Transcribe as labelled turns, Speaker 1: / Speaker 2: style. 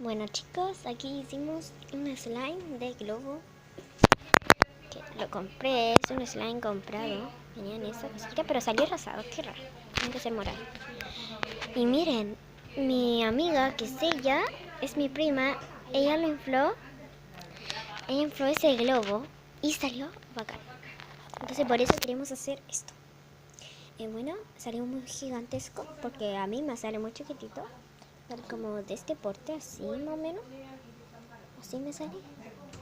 Speaker 1: Bueno chicos, aquí hicimos un slime de globo que lo compré, es un slime comprado. Venía en esa cosita, pero salió rosado, qué raro, tiene que ser morado. Y miren, mi amiga, que es ella, es mi prima, ella infló ese globo y salió bacán. Entonces por eso queremos hacer esto. Bueno, salió muy gigantesco porque a mí me sale muy chiquitito. Sale como de este porte, así más o menos. Así me sale.